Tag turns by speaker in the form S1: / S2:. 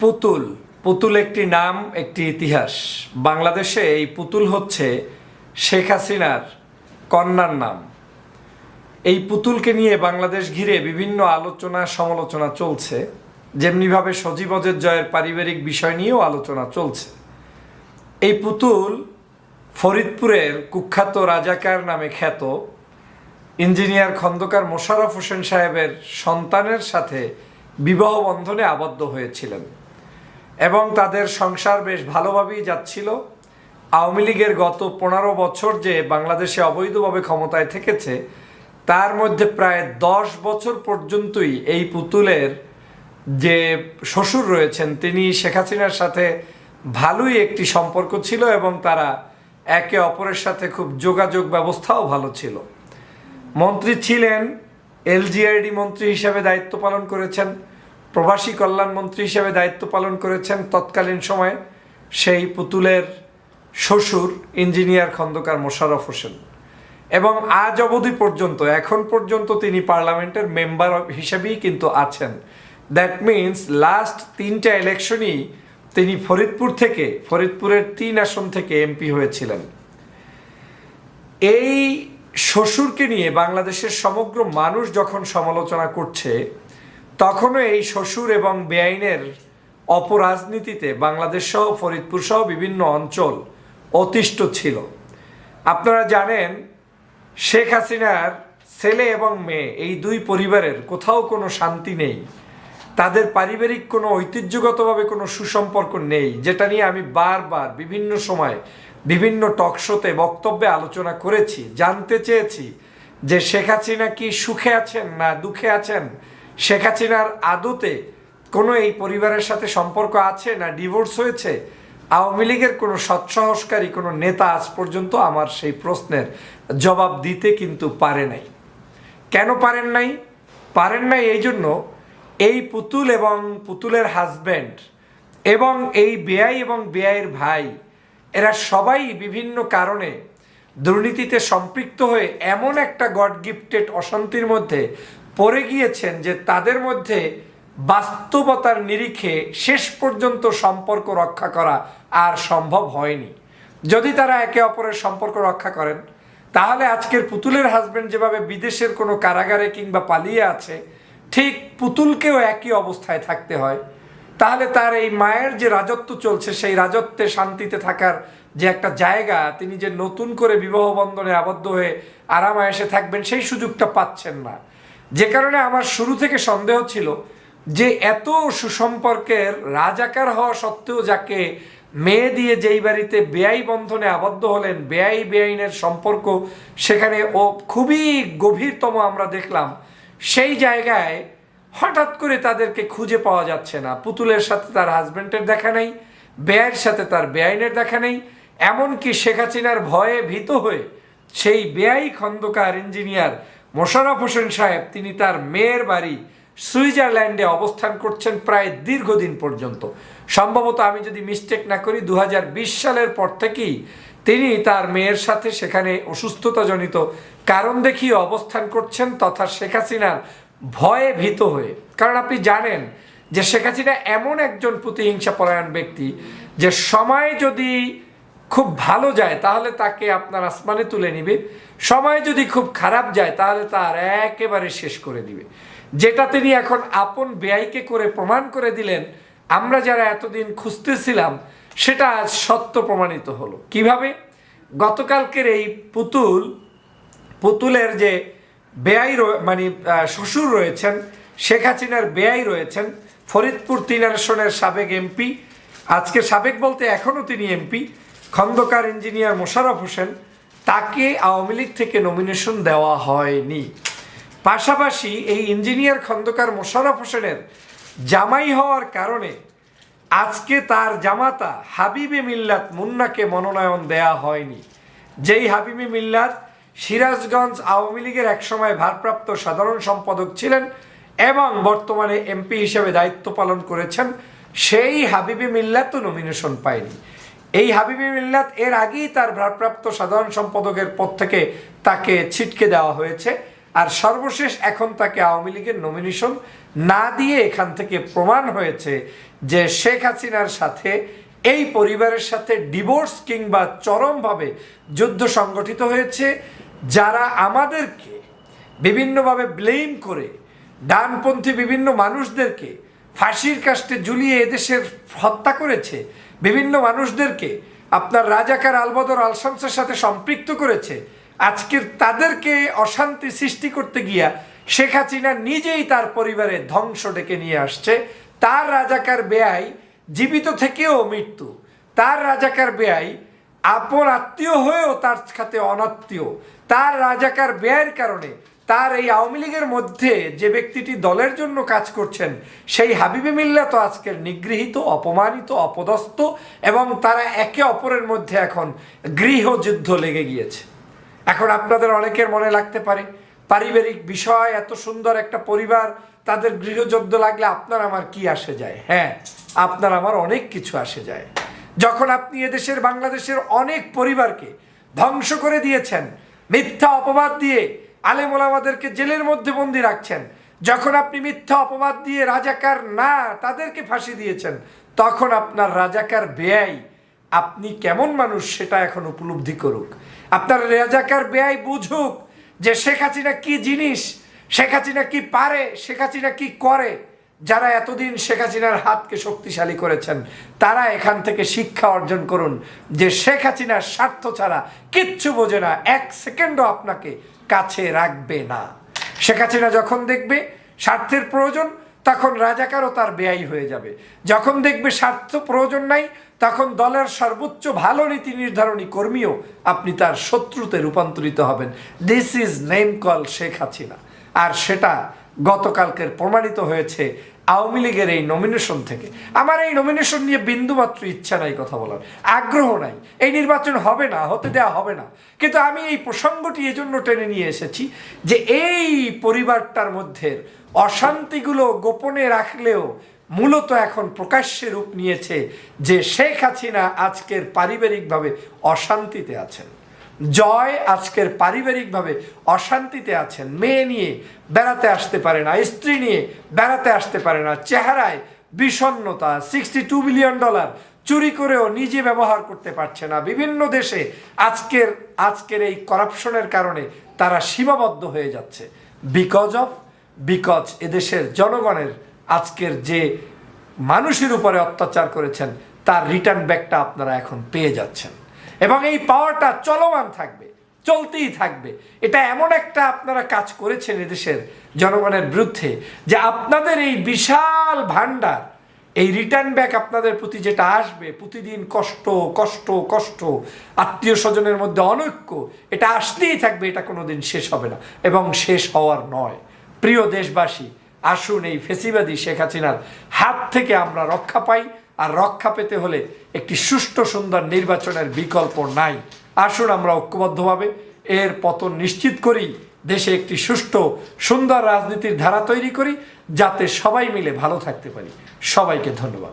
S1: পুতুল পুতুল একটি নাম, একটি ইতিহাস। বাংলাদেশে এই পুতুল হচ্ছে শেখ হাসিনার কন্যার নাম। এই পুতুলকে নিয়ে বাংলাদেশ ঘিরে বিভিন্ন আলোচনা সমালোচনা চলছে, যেমনিভাবে সজীব অজের জয়ের পারিবারিক বিষয় নিয়েও আলোচনা চলছে। এই পুতুল ফরিদপুরের কুখ্যাত রাজাকার নামে খ্যাত ইঞ্জিনিয়ার খন্দকার মোশাররফ হোসেন সাহেবের সন্তানের সাথে বিবাহ বন্ধনে আবদ্ধ হয়েছিলেন এবং তাদের সংসার বেশ ভালোভাবেই যাচ্ছিল। আওয়ামী লীগের গত 15 বছর যে বাংলাদেশে অবৈধভাবে ক্ষমতায় থেকেছে, তার মধ্যে প্রায় 10 বছর পর্যন্তই এই পুতুলের যে শ্বশুর রয়েছেন তিনি শেখ হাসিনার সাথে ভালোই একটি সম্পর্ক ছিল এবং তারা একে অপরের সাথে খুব যোগাযোগ ব্যবস্থাও ভালো ছিল। মন্ত্রী ছিলেন, এলজিআইডি মন্ত্রী হিসেবে দায়িত্ব পালন করেছেন, প্রবাসী কল্যাণ মন্ত্রী হিসেবে দায়িত্ব পালন করেছেন তৎকালীন সময়ে সেই পুতুলের শ্বশুর ইঞ্জিনিয়ার খন্দকার মোশাররফ হোসেন। এবং আজ অবধি পর্যন্ত, এখন পর্যন্ত তিনি পার্লামেন্টের মেম্বার হিসেবেই কিন্তু আছেন। দ্যাট মিনস লাস্ট 3টা ইলেকশনই তিনি ফরিদপুরের 3 আসন থেকে এমপি হয়েছিলেন। এই শ্বশুরকে নিয়ে বাংলাদেশের সমগ্র মানুষ যখন সমালোচনা করছে, তখনও এই শ্বশুর এবং বেআইনের অপরাজনীতিতে বাংলাদেশ সহ ফরিদপুর সহ বিভিন্ন অঞ্চল অতিষ্ঠ ছিল। আপনারা জানেন, শেখ হাসিনার ছেলে এবং মেয়ে এই দুই পরিবারের কোথাও কোনো শান্তি নেই, তাদের পারিবারিক কোনো ঐতিহ্যগতভাবে কোনো সুসম্পর্ক নেই, যেটা নিয়ে আমি বারবার বিভিন্ন সময় বিভিন্ন টকশোতে বক্তব্যে আলোচনা করেছি। জানতে চেয়েছি যে শেখ হাসিনা কি সুখে আছেন না দুঃখে আছেন, শেখ হাসিনার আদতে কোনো এই পরিবারের সাথে সম্পর্ক আছে না ডিভোর্স হয়েছে। আওয়ামী লীগের কোনো সৎসাহসকারী কোনো নেতা আজ পর্যন্ত আমার সেই প্রশ্নের জবাব দিতে কিন্তু পারে নাই। কেন পারেন নাই? এই জন্য এই পুতুল এবং পুতুলের হাজব্যান্ড এবং এই বেআই এবং বেআইয়ের ভাই, এরা সবাই বিভিন্ন কারণে দুর্নীতিতে সম্পৃক্ত হয়ে এমন একটা গড গিফটেড অশান্তির মধ্যে পড়ে গিয়েছেন যে তাদের মধ্যে বাস্তবতার নিরিখে শেষ পর্যন্ত সম্পর্ক রক্ষা করা আর সম্ভব হয়নি। যদি তারা একে অপরের সম্পর্ক রক্ষা করেন, তাহলে আজকের পুতুলের হাজব্যান্ড যেভাবে বিদেশের কোনো কারাগারে কিংবা পালিয়ে আছে, ঠিক পুতুলকেও একই অবস্থায় থাকতে হয়। তাহলে তার এই মায়ের যে রাজত্ব চলছে, সেই রাজত্বে শান্তিতে থাকার যে একটা জায়গা, তিনি যে নতুন করে বিবাহ বন্ধনে আবদ্ধ হয়ে আরামায়েশে থাকবেন, সেই সুযোগটা পাচ্ছেন না। যে কারণে আমার শুরু থেকে সন্দেহ ছিল যে এত সুসম্পর্কের রাজাকার হওয়া সত্ত্বেও যাকে মেয়ে দিয়ে যেই বাড়িতে বেআই বন্ধনে আবদ্ধ হলেন, বেআই বেআইনের সম্পর্ক সেখানে ও খুবই গভীরতম আমরা দেখলাম, সেই জায়গায় হঠাৎ করে তাদেরকে খুঁজে পাওয়া যাচ্ছে না। পুতুলের সাথে তার হাজব্যান্ডের দেখা নেই, বেআইয়ের সাথে তার বেআইনের দেখা নেই। এমনকি শেখ হাসিনার ভয়ে ভীত হয়ে সেই বেআই খন্দকার ইঞ্জিনিয়ার মোশাররফ হোসেন সাহেব, তিনি তার মেয়ের বাড়ি সুইজারল্যান্ডে অবস্থান করছেন প্রায় দীর্ঘদিন পর্যন্ত। সম্ভবত আমি যদি মিস্টেক না করি 2020 সালের পর থেকেই তিনি তার মেয়ের সাথে সেখানে অসুস্থতাজনিত কারণ দেখিয়ে অবস্থান করছেন, তথা শেখ হাসিনার ভয়ে ভীত হয়ে। কারণ আপনি জানেন যে শেখ হাসিনা এমন একজন প্রতিহিংসা পরায়ণ ব্যক্তি যে সময় যদি খুব ভালো যায় তাহলে তাকে আপনার আসমানে তুলে নিবে, সময় যদি খুব খারাপ যায় তাহলে তার একেবারে শেষ করে দিবে। যেটা তিনি এখন আপন বেআইকে করে প্রমাণ করে দিলেন, আমরা যারা এতদিন খুঁজতেছিলাম সেটা আজ সত্য প্রমাণিত হলো। কিভাবে? গতকালকের এই পুতুলের যে বেআই মানে শ্বশুর রয়েছেন, শেখ হাসিনার বেআই রয়েছেন, ফরিদপুর 3 আসনের সাবেক এমপি, আজকে সাবেক বলতে এখনও তিনি এমপি, খন্দকার ইঞ্জিনিয়ার মোশাররফ হোসেন, তাকে আওয়ামী লীগ থেকে নমিনেশন দেওয়া হয়নি। পাশাপাশি এই ইঞ্জিনিয়ার খন্দকার মোশাররফ হোসেনের জামাই হওয়ার কারণে আজকে তার জামাতা হাবিবে মিল্লাত মুন্নাকে মনোনয়ন দেয়া হয়নি। যেই হাবিবে মিল্লাত সিরাজগঞ্জ আওয়ামী লীগের একসময় ভারপ্রাপ্ত সাধারণ সম্পাদক ছিলেন এবং বর্তমানে এমপি হিসেবে দায়িত্ব পালন করেছেন, সেই হাবিবে মিল্লাতও নমিনেশন পায়নি। এই হাবিবে মিল্লাত এর আগেই তার ভারপ্রাপ্ত সাধারণ সম্পাদকের পদ থেকে তাকে ছিটকে দেওয়া হয়েছে। আর সর্বশেষ এখন তাকে আওয়ামী লীগের নমিনেশন না দিয়ে এখান থেকে প্রমাণ হয়েছে যে শেখ হাসিনার সাথে এই পরিবারের সাথে ডিভোর্স কিংবা চরমভাবে যুদ্ধ সংগঠিত হয়েছে। যারা আমাদেরকে বিভিন্নভাবে ব্লেম করে ডানপন্থী বিভিন্ন মানুষদেরকে ফাঁসির কাস্টে ঝুলিয়ে এদেশের হত্যা করেছে, বিভিন্ন মানুষদেরকে আপনার রাজাকার আলবদর আলশামসের সাথে সম্পৃক্ত করেছে, আজকের তাদেরকে অশান্তি সৃষ্টি করতে গিয়া শেখ হাসিনা নিজেই তার পরিবারে ধ্বংস ডেকে নিয়ে আসছে। তার রাজাকার বেয়াই জীবিত থেকেও মৃত্যু, তার রাজাকার বেয়াই আপন আত্মীয় হয়েও তার সাথে অনাত্মীয়, তার রাজাকার বেয়াইয়ের কারণে তার এই আওয়ামী লীগের মধ্যে যে ব্যক্তিটি দলের জন্য কাজ করছেন সেই হাবিবে মিল্লাত তো আজকের নিগৃহীত, অপমানিত, অপদস্থ এবং তারা একে অপরের মধ্যে এখন গৃহযুদ্ধ লেগে গিয়েছে। এখন আপনাদের অনেকের মনে লাগতে পারে পারিবারিক বিষয়, এত সুন্দর একটা পরিবার, তাদের গৃহযুদ্ধ লাগলে আপনার আমার কি আসে যায়? হ্যাঁ, আপনার আমার অনেক কিছু আসে যায়। যখন আপনি এদেশের বাংলাদেশের অনেক পরিবারকে ধ্বংস করে দিয়েছেন, মিথ্যা অপবাদ দিয়ে আলেম ওলামাদেরকে জেলের মধ্যে বন্দি রাখছেন, যখন আপনি মিথ্যা অপবাদ দিয়ে রাজাকার না তাদেরকে ফাঁসি দিয়েছেন, তখন আপনার রাজাকার বেয়াই আপনি কেমন মানুষ সেটা এখন উপলব্ধি করুক। আপনার রাজাকার বেয়াই বুঝুক যে শেখ হাসিনা কি জিনিস, শেখ হাসিনা কি পারে, শেখ হাসিনা কি করে। যারা এতদিন শেখ হাসিনার হাতকে শক্তিশালী করেছেন তারা এখান থেকে শিক্ষা অর্জন করুন যে শেখ হাসিনার স্বার্থ ছাড়া কিচ্ছু বোঝে না, এক সেকেন্ডও আপনাকে কাছে রাখবে না। শেখ হাসিনা যখন দেখবে স্বার্থের প্রয়োজন তখন রাজাকারও তার বেয়াই হয়ে যাবে, যখন দেখবে স্বার্থ প্রয়োজন নাই তখন দলের সর্বোচ্চ ভালো নীতি নির্ধারণী কর্মীও আপনি তার শত্রুতে রূপান্তরিত হবেন। This is name call Sheikh Hasina. আর সেটা গতকালকের প্রমাণিত হয়েছে আওয়ামী লীগের এই নমিনেশন থেকে। আমার এই নমিনেশন নিয়ে বিন্দুমাত্র ইচ্ছা নাই কথা বলার, আগ্রহ নাই। এই নির্বাচন হবে না, হতে দেওয়া হবে না, কিন্তু আমি এই প্রসঙ্গটি এজন্য টেনে নিয়ে এসেছি যে এই পরিবারটার মধ্যে অশান্তিগুলো গোপনে রাখলেও মূলত এখন প্রকাশ্যে রূপ নিয়েছে যে শেখ হাসিনা আজকের পারিবারিকভাবে অশান্তিতে আছেন, জয় আজকের পারিবারিকভাবে অশান্তিতে আছেন, মেয়ে নিয়ে বেড়াতে আসতে পারে না, স্ত্রী নিয়ে বেড়াতে আসতে পারে না, চেহারায় বিষণ্ণতা, $62 বিলিয়ন চুরি করেও নিজে ব্যবহার করতে পারছে না। বিভিন্ন দেশে আজকের এই করাপশনের কারণে তারা সীমাবদ্ধ হয়ে যাচ্ছে বিকজ এদেশের জনগণের আজকের যে মানুষের উপরে অত্যাচার করেছেন তার রিটার্ন ব্যাকটা আপনারা এখন পেয়ে যাচ্ছেন এবং এই পাওয়ারটা চলমান থাকবে, চলতেই থাকবে। এটা এমন একটা আপনারা কাজ করেছেন এদেশের জনগণের বিরুদ্ধে যে আপনাদের এই বিশাল ভান্ডার, এই রিটার্ন ব্যাক আপনাদের প্রতি যেটা আসবে, প্রতিদিন কষ্ট কষ্ট কষ্ট, আত্মীয় স্বজনের মধ্যে অনৈক্য, এটা আসতেই থাকবে, এটা কোনোদিন শেষ হবে না এবং শেষ হওয়ার নয়। প্রিয় দেশবাসী, আসুন এই ফেসিবাদী শেখ হাসিনার হাত থেকে আমরা রক্ষা পাই। আর রক্ষা পেতে হলে একটি সুষ্ঠু সুন্দর নির্বাচনের বিকল্প নাই। আসুন আমরা ঐক্যবদ্ধভাবে এর পতন নিশ্চিত করি, দেশে একটি সুষ্ঠু সুন্দর রাজনীতির ধারা তৈরি করি যাতে সবাই মিলে ভালো থাকতে পারি। সবাইকে ধন্যবাদ।